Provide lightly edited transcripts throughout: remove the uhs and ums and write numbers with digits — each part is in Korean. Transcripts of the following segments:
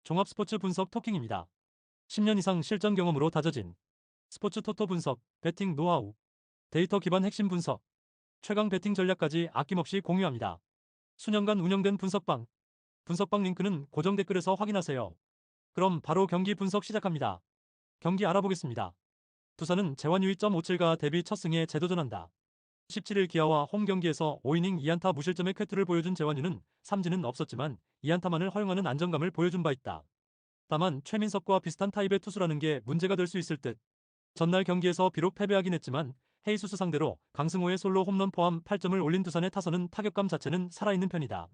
종합스포츠 분석 토킹입니다. 10년 이상 실전 경험으로 다져진 스포츠 토토 분석, 배팅 노하우, 데이터 기반 핵심 분석, 최강 배팅 전략까지 아낌없이 공유합니다. 수년간 운영된 분석방 링크는 고정 댓글에서 확인하세요. 그럼 바로 경기 분석 시작합니다. 경기 알아보겠습니다. 두산은 재환 유의 57가 데뷔 첫 승에 재도전한다. 17일 기아와 홈 경기에서 5이닝 2안타 무실점의 쾌투를 보여준 재환유는 삼진은 없었지만 2안타만을 허용하는 안정감을 보여준 바 있다. 다만 최민석과 비슷한 타입의 투수라는 게 문제가 될 수 있을 듯. 전날 경기에서 비록 패배하긴 했지만 헤이수스 상대로 강승호의 솔로 홈런 포함 8점을 올린 두산의 타선은 타격감 자체는 살아있는 편이다.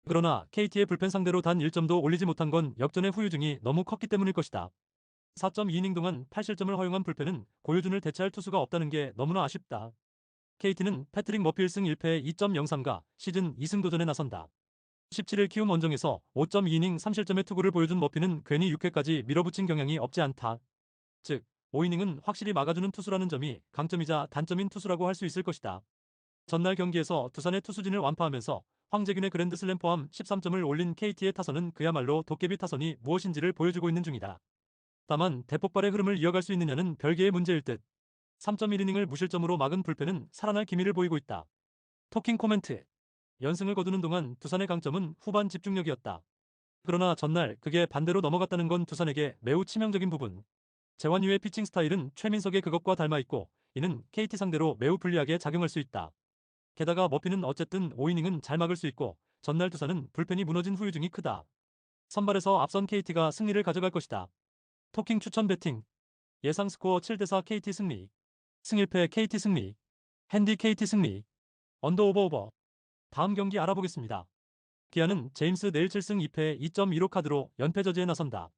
그러나 KT의 불펜 상대로 단 1점도 올리지 못한 건 역전의 후유증이 너무 컸기 때문일 것이다. 4.2이닝 동안 8실점을 허용한 불펜은 고효준을 대체할 투수가 없다는 게 너무나 아쉽다. KT는 패트릭 머피 1승 1패 2.03가 시즌 2승 도전에 나선다. 17일 키움 원정에서 5.2이닝 3실점의 투구를 보여준 머피는 괜히 6회까지 밀어붙인 경향이 없지 않다. 즉, 5이닝은 확실히 막아주는 투수라는 점이 강점이자 단점인 투수라고 할 수 있을 것이다. 전날 경기에서 두산의 투수진을 완파하면서 황재균의 그랜드슬램 포함 13점을 올린 KT의 타선은 그야말로 도깨비 타선이 무엇인지를 보여주고 있는 중이다. 다만 대폭발의 흐름을 이어갈 수 있느냐는 별개의 문제일 듯. 3.1이닝을 무실점으로 막은 불펜은 살아날 기미를 보이고 있다. 토킹 코멘트. 연승을 거두는 동안 두산의 강점은 후반 집중력이었다. 그러나 전날 그게 반대로 넘어갔다는 건 두산에게 매우 치명적인 부분. 재환유의 피칭 스타일은 최민석의 그것과 닮아있고 이는 KT 상대로 매우 불리하게 작용할 수 있다. 게다가 머피는 어쨌든 5이닝은 잘 막을 수 있고 전날 두산은 불펜이 무너진 후유증이 크다. 선발에서 앞선 KT가 승리를 가져갈 것이다. 토킹 추천 배팅. 예상 스코어 7대4 KT 승리. 승 1패 KT 승리. 핸디 KT 승리. 언더 오버. 다음 경기 알아보겠습니다. 기아는 제임스 내일 7승 2패 2.15 카드로 연패 저지에 나선다.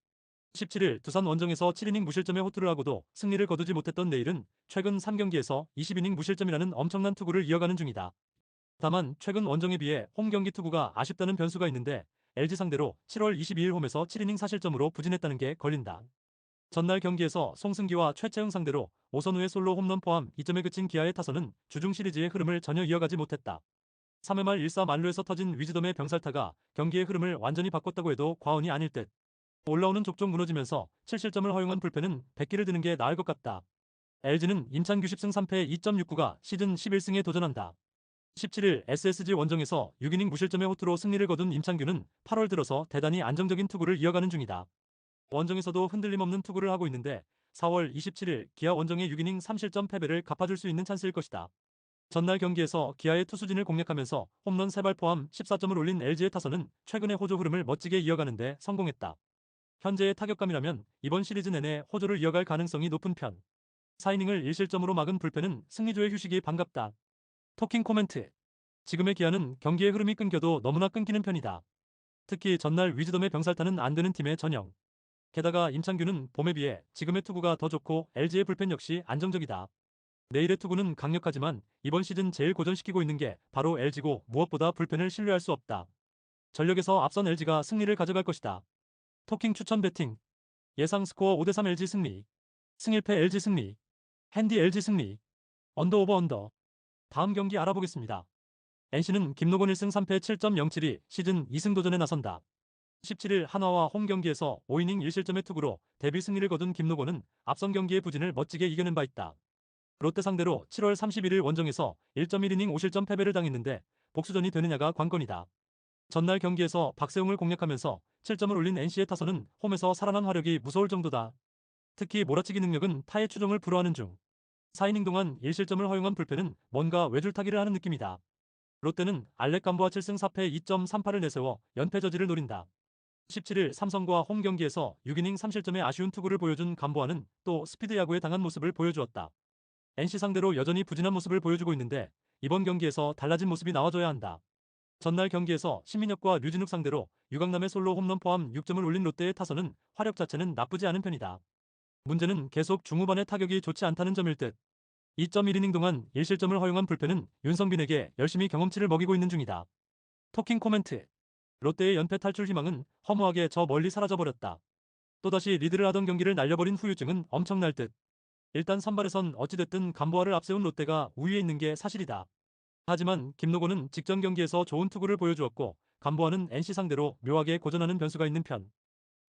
17일 두산 원정에서 7이닝 무실점의 호투를 하고도 승리를 거두지 못했던 내일은 최근 3경기에서 20이닝 무실점이라는 엄청난 투구를 이어가는 중이다. 다만 최근 원정에 비해 홈 경기 투구가 아쉽다는 변수가 있는데 LG 상대로 7월 22일 홈에서 7이닝 4실점으로 부진했다는 게 걸린다. 전날 경기에서 송승기와 최채흥 상대로 오선우의 솔로 홈런 포함 2점에 그친 기아의 타선은 주중 시리즈의 흐름을 전혀 이어가지 못했다. 3회 말 1사 만루에서 터진 위즈덤의 병살타가 경기의 흐름을 완전히 바꿨다고 해도 과언이 아닐 듯. 올라오는 족족 무너지면서 7실점을 허용한 불펜은 100기를 드는 게 나을 것 같다. LG는 임찬규 10승 3패 2.69가 시즌 11승에 도전한다. 17일 SSG 원정에서 6이닝 무실점의 호투로 승리를 거둔 임창규는 8월 들어서 대단히 안정적인 투구를 이어가는 중이다. 원정에서도 흔들림 없는 투구를 하고 있는데 4월 27일 기아 원정의 6이닝 3실점 패배를 갚아줄 수 있는 찬스일 것이다. 전날 경기에서 기아의 투수진을 공략하면서 홈런 3발 포함 14점을 올린 LG의 타선은 최근의 호조 흐름을 멋지게 이어가는데 성공했다. 현재의 타격감이라면 이번 시리즈 내내 호조를 이어갈 가능성이 높은 편. 4이닝을 1실점으로 막은 불펜은 승리조의 휴식이 반갑다. 토킹 코멘트. 지금의 기아는 경기의 흐름이 끊겨도 너무나 끊기는 편이다. 특히 전날 위즈덤의 병살타는 안 되는 팀의 전형. 게다가 임창규는 봄에 비해 지금의 투구가 더 좋고 LG의 불펜 역시 안정적이다. 내일의 투구는 강력하지만 이번 시즌 제일 고전시키고 있는 게 바로 LG고 무엇보다 불펜을 신뢰할 수 없다. 전력에서 앞선 LG가 승리를 가져갈 것이다. 토킹 추천 배팅. 예상 스코어 5대3 LG 승리. 승 1패 LG 승리. 핸디 LG 승리. 언더 오버 언더. 다음 경기 알아보겠습니다. NC는 김노곤 1승 3패 7.07이 시즌 2승 도전에 나선다. 17일 한화와 홈 경기에서 5이닝 1실점의 투구로 데뷔 승리를 거둔 김노곤은 앞선 경기의 부진을 멋지게 이겨낸 바 있다. 롯데 상대로 7월 31일 원정에서 1.1이닝 5실점 패배를 당했는데 복수전이 되느냐가 관건이다. 전날 경기에서 박세웅을 공략하면서 7점을 올린 NC의 타선은 홈에서 살아난 화력이 무서울 정도다. 특히 몰아치기 능력은 타의 추종을 불허하는 중. 4이닝 동안 1실점을 허용한 불펜은 뭔가 외줄타기를 하는 느낌이다. 롯데는 알렉 감보아 7승 4패 2.38을 내세워 연패 저지를 노린다. 17일 삼성과 홈 경기에서 6이닝 3실점의 아쉬운 투구를 보여준 감보아는 또 스피드 야구에 당한 모습을 보여주었다. NC 상대로 여전히 부진한 모습을 보여주고 있는데 이번 경기에서 달라진 모습이 나와줘야 한다. 전날 경기에서 신민혁과 류진욱 상대로 유강남의 솔로 홈런 포함 6점을 올린 롯데의 타선은 화력 자체는 나쁘지 않은 편이다. 문제는 계속 중후반의 타격이 좋지 않다는 점일 듯. 2.1이닝 동안 1실점을 허용한 불펜은 윤성빈에게 열심히 경험치를 먹이고 있는 중이다. 토킹 코멘트. 롯데의 연패 탈출 희망은 허무하게 저 멀리 사라져버렸다. 또다시 리드를 하던 경기를 날려버린 후유증은 엄청날 듯. 일단 선발에선 어찌됐든 감보아를 앞세운 롯데가 우위에 있는 게 사실이다. 하지만 김노곤은 직전 경기에서 좋은 투구를 보여주었고 감보아는 NC 상대로 묘하게 고전하는 변수가 있는 편.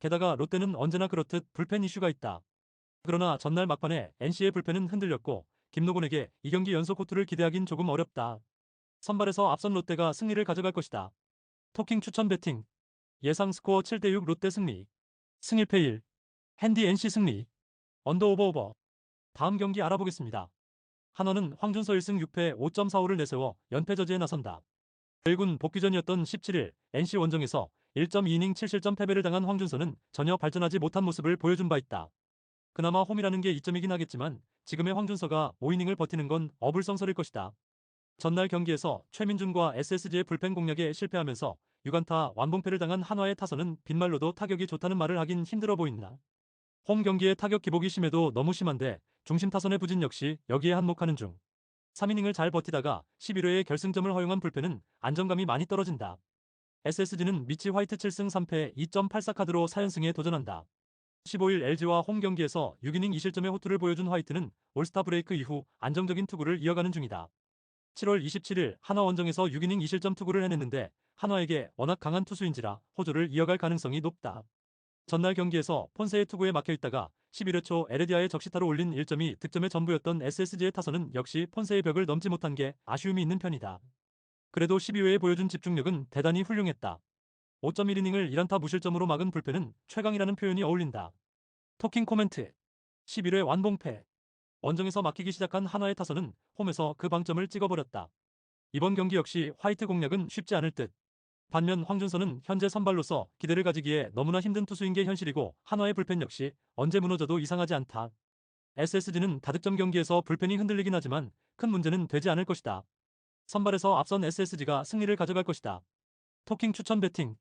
게다가 롯데는 언제나 그렇듯 불펜 이슈가 있다. 그러나 전날 막판에 NC의 불펜은 흔들렸고 김노곤에게 2경기 연속 호투를 기대하긴 조금 어렵다. 선발에서 앞선 롯데가 승리를 가져갈 것이다. 토킹 추천 배팅. 예상 스코어 7대6 롯데 승리. 승일패 1. 핸디 NC 승리. 언더 오버. 다음 경기 알아보겠습니다. 한화는 황준서 1승 6패 5.45를 내세워 연패 저지에 나선다. 1군 복귀전이었던 17일 NC 원정에서 1.2이닝 7실점 패배를 당한 황준서는 전혀 발전하지 못한 모습을 보여준 바 있다. 그나마 홈이라는 게 이점이긴 하겠지만 지금의 황준서가 5이닝을 버티는 건 어불성설일 것이다. 전날 경기에서 최민준과 SSG의 불펜 공략에 실패하면서 6안타 완봉패를 당한 한화의 타선은 빈말로도 타격이 좋다는 말을 하긴 힘들어 보인다. 홈 경기의 타격 기복이 심해도 너무 심한데 중심 타선의 부진 역시 여기에 한몫하는 중. 3이닝을 잘 버티다가 11회에 결승점을 허용한 불펜은 안정감이 많이 떨어진다. SSG는 미치 화이트 7승 3패 2.84 카드로 4연승에 도전한다. 15일 LG와 홈 경기에서 6이닝 2실점의 호투를 보여준 화이트는 올스타 브레이크 이후 안정적인 투구를 이어가는 중이다. 7월 27일 한화 원정에서 6이닝 2실점 투구를 해냈는데 한화에게 워낙 강한 투수인지라 호조를 이어갈 가능성이 높다. 전날 경기에서 폰세의 투구에 막혀있다가 11회 초 에레디아의 적시타로 올린 1점이 득점의 전부였던 SSG의 타선은 역시 폰세의 벽을 넘지 못한 게 아쉬움이 있는 편이다. 그래도 12회에 보여준 집중력은 대단히 훌륭했다. 5.1이닝을 1안타 무실점으로 막은 불펜은 최강이라는 표현이 어울린다. 토킹 코멘트. 11회 완봉패. 원정에서 막히기 시작한 한화의 타선은 홈에서 그 방점을 찍어버렸다. 이번 경기 역시 화이트 공략은 쉽지 않을 듯. 반면 황준서는 현재 선발로서 기대를 가지기에 너무나 힘든 투수인 게 현실이고 한화의 불펜 역시 언제 무너져도 이상하지 않다. SSG는 다득점 경기에서 불펜이 흔들리긴 하지만 큰 문제는 되지 않을 것이다. 선발에서 앞선 SSG가 승리를 가져갈 것이다. 토킹 추천 배팅.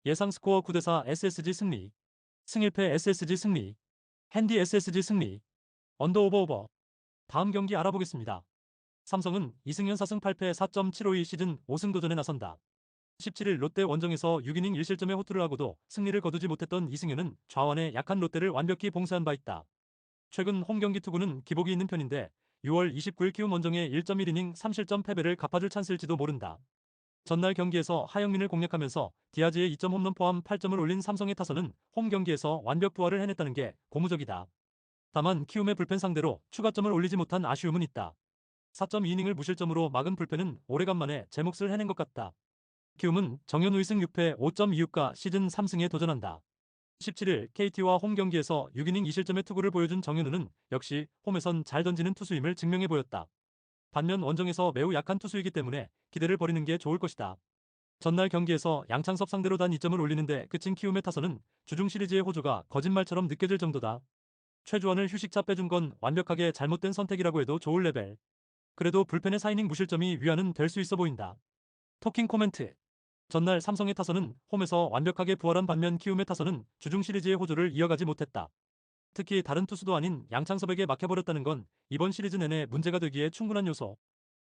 예상 스코어 9대4 SSG 승리. 승일패 SSG 승리. 핸디 SSG 승리. 언더 오버. 다음 경기 알아보겠습니다. 삼성은 이승현 4승 8패 4.752 시즌 5승 도전에 나선다. 17일 롯데 원정에서 6이닝 1실점의 호투를 하고도 승리를 거두지 못했던 이승현은 좌완의 약한 롯데를 완벽히 봉쇄한 바 있다. 최근 홈 경기 투구는 기복이 있는 편인데 6월 29일 키움 원정의 1.1이닝 3실점 패배를 갚아줄 찬스일지도 모른다. 전날 경기에서 하영민을 공략하면서 디아즈의 2점 홈런 포함 8점을 올린 삼성의 타선은 홈 경기에서 완벽 부활을 해냈다는 게 고무적이다. 다만 키움의 불펜 상대로 추가점을 올리지 못한 아쉬움은 있다. 4.2이닝을 무실점으로 막은 불펜은 오래간만에 제 몫을 해낸 것 같다. 키움은 정현우 2승 6패 5.26가 시즌 3승에 도전한다. 17일 KT와 홈 경기에서 6이닝 2실점의 투구를 보여준 정현우는 역시 홈에선 잘 던지는 투수임을 증명해 보였다. 반면 원정에서 매우 약한 투수이기 때문에 기대를 버리는 게 좋을 것이다. 전날 경기에서 양창섭 상대로 단 2점을 올리는데 그친 키움의 타선은 주중 시리즈의 호조가 거짓말처럼 느껴질 정도다. 최주환을 휴식차 빼준 건 완벽하게 잘못된 선택이라고 해도 좋을 레벨. 그래도 불펜의 4이닝 무실점이 위안은 될 수 있어 보인다. 토킹 코멘트. 전날 삼성의 타선은 홈에서 완벽하게 부활한 반면 키움의 타선은 주중 시리즈의 호조를 이어가지 못했다. 특히 다른 투수도 아닌 양창섭에게 막혀버렸다는 건 이번 시리즈 내내 문제가 되기에 충분한 요소.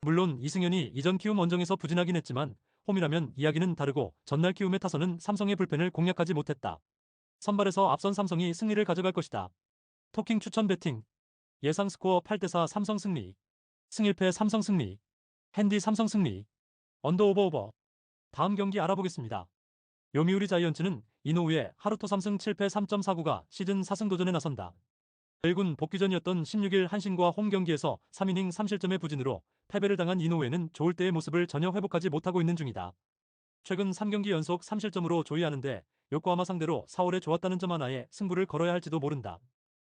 물론 이승현이 이전 키움 원정에서 부진하긴 했지만 홈이라면 이야기는 다르고 전날 키움의 타선은 삼성의 불펜을 공략하지 못했다. 선발에서 앞선 삼성이 승리를 가져갈 것이다. 토킹 추천 배팅. 예상 스코어 8대4 삼성 승리. 승일패 삼성 승리. 핸디 삼성 승리. 언더 오버. 다음 경기 알아보겠습니다. 요미우리 자이언츠는 이노우의 하루토 3승 7패 3.49가 시즌 4승 도전에 나선다. 1군 복귀전이었던 16일 한신과 홈 경기에서 3이닝 3실점의 부진으로 패배를 당한 이노우에는 좋을 때의 모습을 전혀 회복하지 못하고 있는 중이다. 최근 3경기 연속 3실점으로 조이하는데 요코하마 상대로 4월에 좋았다는 점 하나에 승부를 걸어야 할지도 모른다.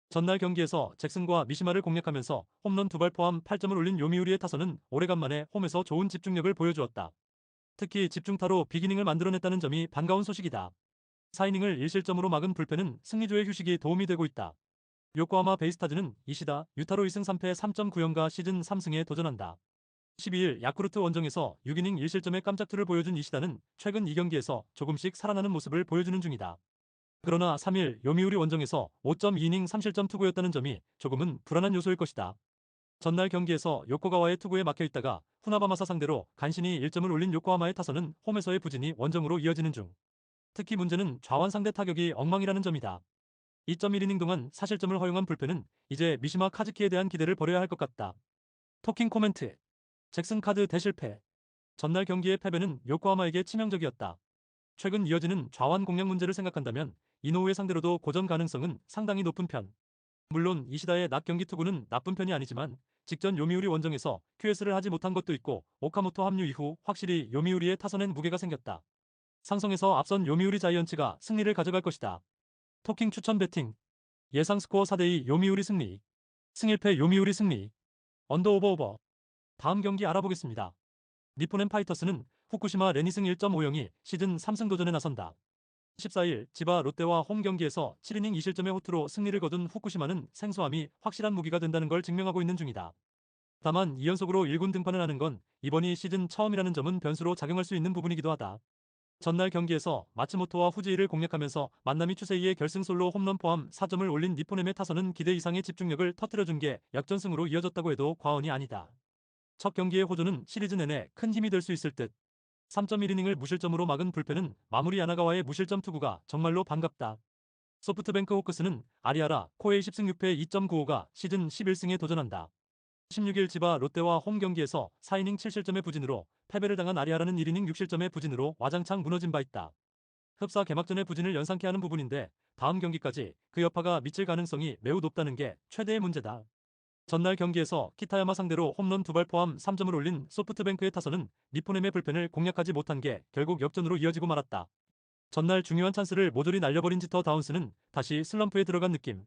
전날 경기에서 잭슨과 미시마를 공략하면서 홈런 2발 포함 8점을 올린 요미우리의 타선은 오래간만에 홈에서 좋은 집중력을 보여주었다. 특히 집중타로 비기닝을 만들어냈다는 점이 반가운 소식이다. 4이닝을 1실점으로 막은 불펜은 승리조의 휴식이 도움이 되고 있다. 요코하마 베이스타즈는 이시다 유타로 2승 3패 3.90가 시즌 3승에 도전한다. 12일 야쿠르트 원정에서 6이닝 1실점의 깜짝투를 보여준 이시다는 최근 2경기에서 조금씩 살아나는 모습을 보여주는 중이다. 그러나 3일 요미우리 원정에서 5.2이닝 3실점 투구였다는 점이 조금은 불안한 요소일 것이다. 전날 경기에서 요코가와의 투구에 막혀있다가 후나바마사 상대로 간신히 1점을 올린 요코하마의 타선은 홈에서의 부진이 원정으로 이어지는 중. 특히 문제는 좌완 상대 타격이 엉망이라는 점이다. 2.1이닝 동안 사실점을 허용한 불펜은 이제 미시마 카즈키에 대한 기대를 버려야 할 것 같다. 토킹 코멘트. 잭슨 카드 대실패. 전날 경기의 패배는 요코하마에게 치명적이었다. 최근 이어지는 좌완 공략 문제를 생각한다면 이노우의 상대로도 고전 가능성은 상당히 높은 편. 물론 이시다의 낮 경기 투구는 나쁜 편이 아니지만 직전 요미우리 원정에서 QS를 하지 못한 것도 있고 오카모토 합류 이후 확실히 요미우리의 타선엔 무게가 생겼다. 상성에서 앞선 요미우리 자이언츠가 승리를 가져갈 것이다. 토킹 추천 배팅. 예상 스코어 4대2 요미우리 승리. 승일패 요미우리 승리. 언더 오버. 다음 경기 알아보겠습니다. 니포넨 파이터스는 후쿠시마 레니승 1.50이 시즌 3승 도전에 나선다. 14일 지바 롯데와 홈 경기에서 7이닝 2실점의 호투로 승리를 거둔 후쿠시마는 생소함이 확실한 무기가 된다는 걸 증명하고 있는 중이다. 다만 2연속으로 1군 등판을 하는 건 이번이 시즌 처음이라는 점은 변수로 작용할 수 있는 부분이기도 하다. 전날 경기에서 마츠모토와 후지이를 공략하면서 만나미 추세이의 결승솔로 홈런 포함 4점을 올린 니포넴의 타선은 기대 이상의 집중력을 터뜨려준 게 역전승으로 이어졌다고 해도 과언이 아니다. 첫 경기의 호조는 시리즈 내내 큰 힘이 될 수 있을 듯. 3.1이닝을 무실점으로 막은 불펜은 마무리 야나가와의 무실점 투구가 정말로 반갑다. 소프트뱅크 호크스는 아리아라 코에이 10승 6패 2.95가 시즌 11승에 도전한다. 16일 지바 롯데와 홈 경기에서 4이닝 7실점의 부진으로 패배를 당한 아리아라는 1이닝 6실점의 부진으로 와장창 무너진 바 있다. 흡사 개막전의 부진을 연상케 하는 부분인데 다음 경기까지 그 여파가 미칠 가능성이 매우 높다는 게 최대의 문제다. 전날 경기에서 키타야마 상대로 홈런 2발 포함 3점을 올린 소프트뱅크의 타선은 니포넴의 불펜을 공략하지 못한 게 결국 역전으로 이어지고 말았다. 전날 중요한 찬스를 모조리 날려버린 지터 다운스는 다시 슬럼프에 들어간 느낌.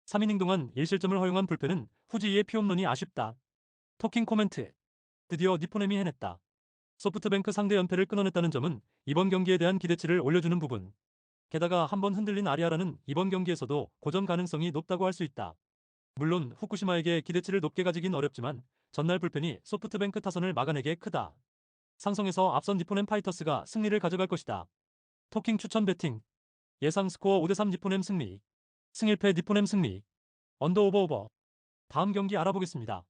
3이닝 동안 1실점을 허용한 불펜은 후지이의 피홈런이 아쉽다. 토킹 코멘트. 드디어 니포넴이 해냈다. 소프트뱅크 상대 연패를 끊어냈다는 점은 이번 경기에 대한 기대치를 올려주는 부분. 게다가 한번 흔들린 아리아라는 이번 경기에서도 고전 가능성이 높다고 할 수 있다. 물론 후쿠시마에게 기대치를 높게 가지긴 어렵지만 전날 불펜이 소프트뱅크 타선을 막아내게 크다. 상성에서 앞선 니포넴 파이터스가 승리를 가져갈 것이다. 토킹 추천 배팅. 예상 스코어 5대3 니포넴 승리. 승일패 니포넴 승리. 언더 오버. 다음 경기 알아보겠습니다.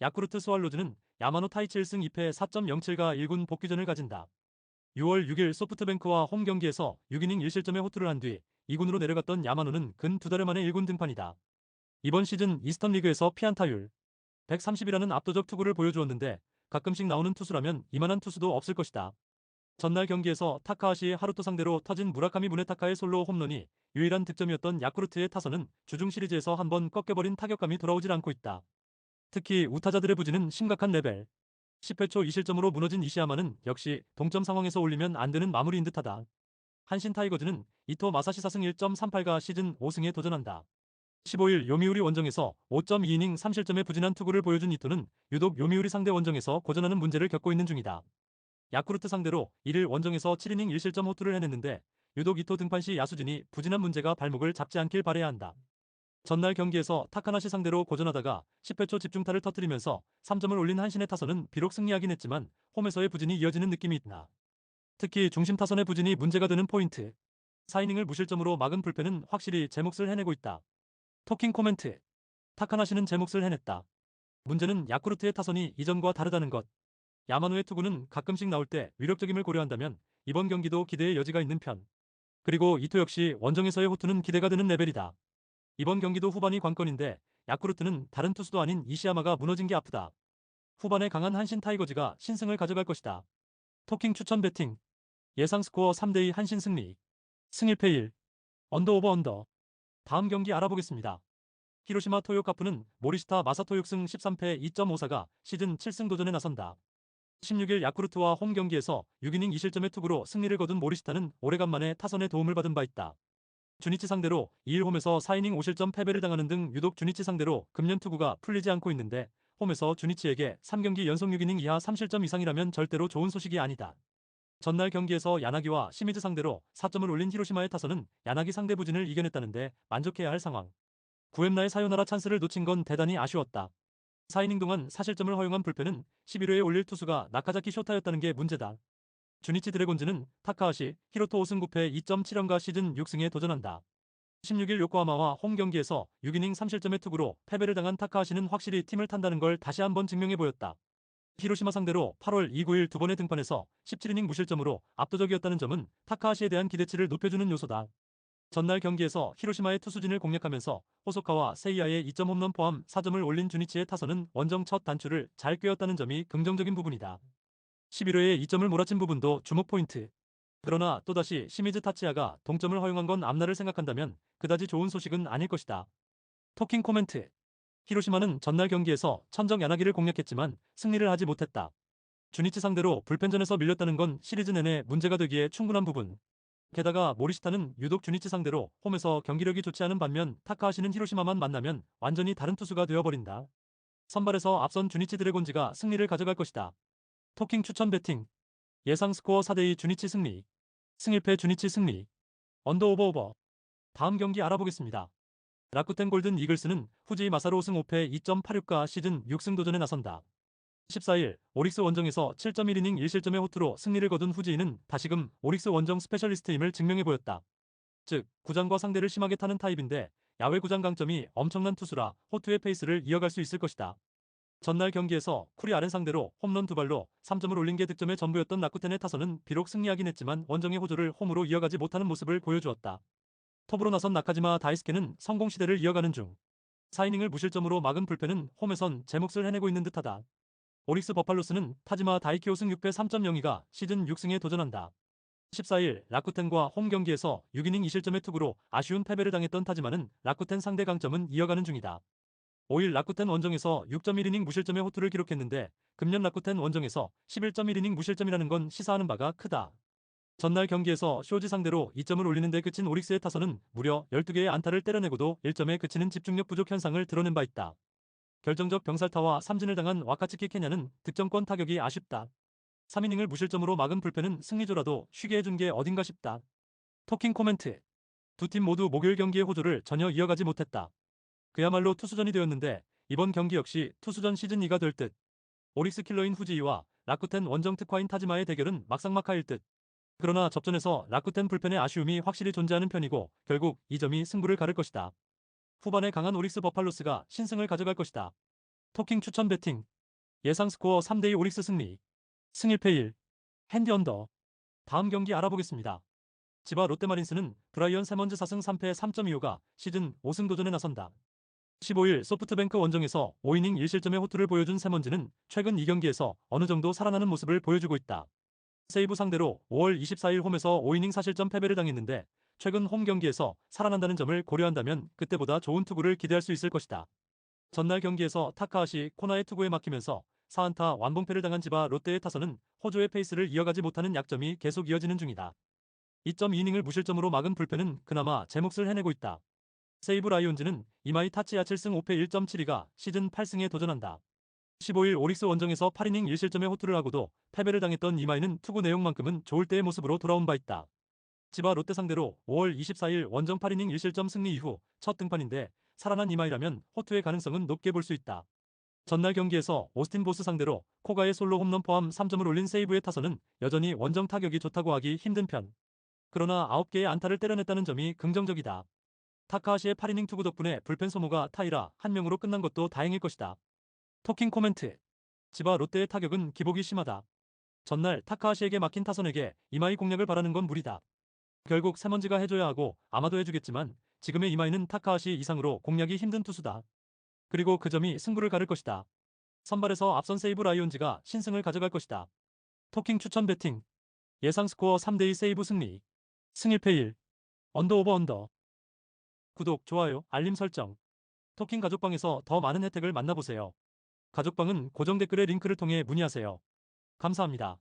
야쿠르트 스왈로즈는 야마노 타이치 1승 2패 4.07가 1군 복귀전을 가진다. 6월 6일 소프트뱅크와 홈 경기에서 6이닝 1실점의 호투를 한 뒤 2군으로 내려갔던 야마노는 근 2달 만에 1군 등판이다. 이번 시즌 이스턴 리그에서 피안타율 130이라는 압도적 투구를 보여주었는데 가끔씩 나오는 투수라면 이만한 투수도 없을 것이다. 전날 경기에서 타카하시 하루토 상대로 터진 무라카미 무네타카의 솔로 홈런이 유일한 득점이었던 야쿠르트의 타선은 주중 시리즈에서 한번 꺾여버린 타격감이 돌아오질 않고 있다. 특히 우타자들의 부진은 심각한 레벨. 10회 초 2실점으로 무너진 이시야마는 역시 동점 상황에서 올리면 안 되는 마무리인 듯하다. 한신 타이거즈는 이토 마사시 4승 1.38가 시즌 5승에 도전한다. 15일 요미우리 원정에서 5.2이닝 3실점의 부진한 투구를 보여준 이토는 유독 요미우리 상대 원정에서 고전하는 문제를 겪고 있는 중이다. 야쿠르트 상대로 1일 원정에서 7이닝 1실점 호투를 해냈는데 유독 이토 등판 시 야수진이 부진한 문제가 발목을 잡지 않길 바라야 한다. 전날 경기에서 타카나시 상대로 고전하다가 10회 초 집중타를 터뜨리면서 3점을 올린 한신의 타선은 비록 승리하긴 했지만 홈에서의 부진이 이어지는 느낌이 있다. 특히 중심 타선의 부진이 문제가 되는 포인트. 4이닝을 무실점으로 막은 불펜은 확실히 제 몫을 해내고 있다. 토킹 코멘트. 타카나시는 제 몫을 해냈다. 문제는 야쿠르트의 타선이 이전과 다르다는 것. 야마노의 투구는 가끔씩 나올 때 위력적임을 고려한다면 이번 경기도 기대의 여지가 있는 편. 그리고 이토 역시 원정에서의 호투는 기대가 되는 레벨이다. 이번 경기도 후반이 관건인데 야쿠르트는 다른 투수도 아닌 이시야마가 무너진 게 아프다. 후반에 강한 한신 타이거즈가 신승을 가져갈 것이다. 토킹 추천 배팅. 예상 스코어 3대2 한신 승리. 승일패 1. 언더 오버 언더. 다음 경기 알아보겠습니다. 히로시마 토요카프는 모리시타 마사토 6승 13패 2.54가 시즌 7승 도전에 나선다. 16일 야쿠르트와 홈 경기에서 6이닝 2실점의 투구로 승리를 거둔 모리시타는 오래간만에 타선의 도움을 받은 바 있다. 주니치 상대로 2일 홈에서 4이닝 5실점 패배를 당하는 등 유독 주니치 상대로 금년 투구가 풀리지 않고 있는데 홈에서 주니치에게 3경기 연속 6이닝 이하 3실점 이상이라면 절대로 좋은 소식이 아니다. 전날 경기에서 야나기와 시미즈 상대로 4점을 올린 히로시마의 타선은 야나기 상대 부진을 이겨냈다는데 만족해야 할 상황. 구엠나의 사요나라 찬스를 놓친 건 대단히 아쉬웠다. 4이닝 동안 4실점을 허용한 불펜은 11회에 올릴 투수가 나카자키 쇼타였다는 게 문제다. 주니치 드래곤즈는 타카하시, 히로토 5승 9패 2.7연가 시즌 6승에 도전한다. 16일 요코하마와 홈 경기에서 6이닝 3실점의 투구로 패배를 당한 타카하시는 확실히 팀을 탄다는 걸 다시 한번 증명해 보였다. 히로시마 상대로 8월 2, 9일 두 번의 등판에서 17이닝 무실점으로 압도적이었다는 점은 타카하시에 대한 기대치를 높여주는 요소다. 전날 경기에서 히로시마의 투수진을 공략하면서 호소카와 세이야의 2점 홈런 포함 4점을 올린 주니치의 타선은 원정 첫 단추를 잘 꿰었다는 점이 긍정적인 부분이다. 11회에 2점을 몰아친 부분도 주목 포인트. 그러나 또다시 시미즈 타치야가 동점을 허용한 건 앞날을 생각한다면 그다지 좋은 소식은 아닐 것이다. 토킹 코멘트. 히로시마는 전날 경기에서 천적 야나기를 공략했지만 승리를 하지 못했다. 주니치 상대로 불펜전에서 밀렸다는 건 시리즈 내내 문제가 되기에 충분한 부분. 게다가 모리시타는 유독 주니치 상대로 홈에서 경기력이 좋지 않은 반면 타카하시는 히로시마만 만나면 완전히 다른 투수가 되어버린다. 선발에서 앞선 주니치 드래곤즈가 승리를 가져갈 것이다. 토킹 추천 배팅. 예상 스코어 4대2 주니치 승리. 승일패 주니치 승리. 언더 오버. 다음 경기 알아보겠습니다. 라쿠텐 골든 이글스는 후지 마사로 우승 5패 2.86가 시즌 6승 도전에 나선다. 14일 오릭스 원정에서 7.1이닝 1실점의 호투로 승리를 거둔 후지인은 다시금 오릭스 원정 스페셜리스트임을 증명해 보였다. 즉, 구장과 상대를 심하게 타는 타입인데 야외 구장 강점이 엄청난 투수라 호투의 페이스를 이어갈 수 있을 것이다. 전날 경기에서 쿠리 아렌 상대로 홈런 2발로 3점을 올린 게 득점의 전부였던 라쿠텐의 타선은 비록 승리하긴 했지만 원정의 호조를 홈으로 이어가지 못하는 모습을 보여주었다. 톱으로 나선 나카지마 다이스케는 성공 시대를 이어가는 중. 4이닝을 무실점으로 막은 불펜은 홈에선 제 몫을 해내고 있는 듯하다. 오릭스 버팔로스는 타지마 다이키오 승 6패 3.02가 시즌 6승에 도전한다. 14일 라쿠텐과 홈 경기에서 6이닝 2실점의 투구로 아쉬운 패배를 당했던 타지마는 라쿠텐 상대 강점은 이어가는 중이다. 5일 라쿠텐 원정에서 6.1이닝 무실점의 호투를 기록했는데 금년 라쿠텐 원정에서 11.1이닝 무실점이라는 건 시사하는 바가 크다. 전날 경기에서 쇼지 상대로 2점을 올리는 데 그친 오릭스의 타선은 무려 12개의 안타를 때려내고도 1점에 그치는 집중력 부족 현상을 드러낸 바 있다. 결정적 병살타와 삼진을 당한 와카츠키 케냐는 득점권 타격이 아쉽다. 3이닝을 무실점으로 막은 불펜은 승리조라도 쉬게 해준 게 어딘가 싶다. 토킹 코멘트. 두 팀 모두 목요일 경기의 호조를 전혀 이어가지 못했다. 그야말로 투수전이 되었는데 이번 경기 역시 투수전 시즌 2가 될 듯. 오릭스 킬러인 후지이와 라쿠텐 원정 특화인 타지마의 대결은 막상막하일 듯. 그러나 접전에서 라쿠텐 불펜의 아쉬움이 확실히 존재하는 편이고 결국 이 점이 승부를 가를 것이다. 후반에 강한 오릭스 버팔로스가 신승을 가져갈 것이다. 토킹 추천 배팅. 예상 스코어 3대2 오릭스 승리. 승일패 1. 핸디 언더. 다음 경기 알아보겠습니다. 지바 롯데마린스는 브라이언 세먼즈 4승 3패 3.25가 시즌 5승 도전에 나선다. 15일 소프트뱅크 원정에서 5이닝 1실점의 호투를 보여준 세먼즈는 최근 2경기에서 어느 정도 살아나는 모습을 보여주고 있다. 세이브 상대로 5월 24일 홈에서 5이닝 4실점 패배를 당했는데 최근 홈 경기에서 살아난다는 점을 고려한다면 그때보다 좋은 투구를 기대할 수 있을 것이다. 전날 경기에서 타카하시 코나의 투구에 막히면서 4안타 완봉패를 당한 지바 롯데의 타선은 호조의 페이스를 이어가지 못하는 약점이 계속 이어지는 중이다. 2.2이닝을 무실점으로 막은 불펜은 그나마 제 몫을 해내고 있다. 세이브 라이온즈는 이마이 타치야 7승 5패 1.72가 시즌 8승에 도전한다. 15일 오릭스 원정에서 8이닝 1실점의 호투를 하고도 패배를 당했던 이마이는 투구 내용만큼은 좋을 때의 모습으로 돌아온 바 있다. 지바 롯데 상대로 5월 24일 원정 8이닝 1실점 승리 이후 첫 등판인데 살아난 이마이라면 호투의 가능성은 높게 볼 수 있다. 전날 경기에서 오스틴 보스 상대로 코가의 솔로 홈런 포함 3점을 올린 세이브의 타선은 여전히 원정 타격이 좋다고 하기 힘든 편. 그러나 9개의 안타를 때려냈다는 점이 긍정적이다. 타카하시의 8이닝 투구 덕분에 불펜 소모가 타이라 한 명으로 끝난 것도 다행일 것이다. 토킹 코멘트. 지바 롯데의 타격은 기복이 심하다. 전날 타카하시에게 막힌 타선에게 이마이 공략을 바라는 건 무리다. 결국 세먼지가 해줘야 하고 아마도 해주겠지만 지금의 이마이는 타카하시 이상으로 공략이 힘든 투수다. 그리고 그 점이 승부를 가를 것이다. 선발에서 앞선 세이브 라이온즈가 신승을 가져갈 것이다. 토킹 추천 배팅. 예상 스코어 3대2 세이브 승리. 승일패 1. 언더 오버 언더. 구독, 좋아요, 알림 설정. 토킹 가족방에서 더 많은 혜택을 만나보세요. 가족방은 고정 댓글의 링크를 통해 문의하세요. 감사합니다.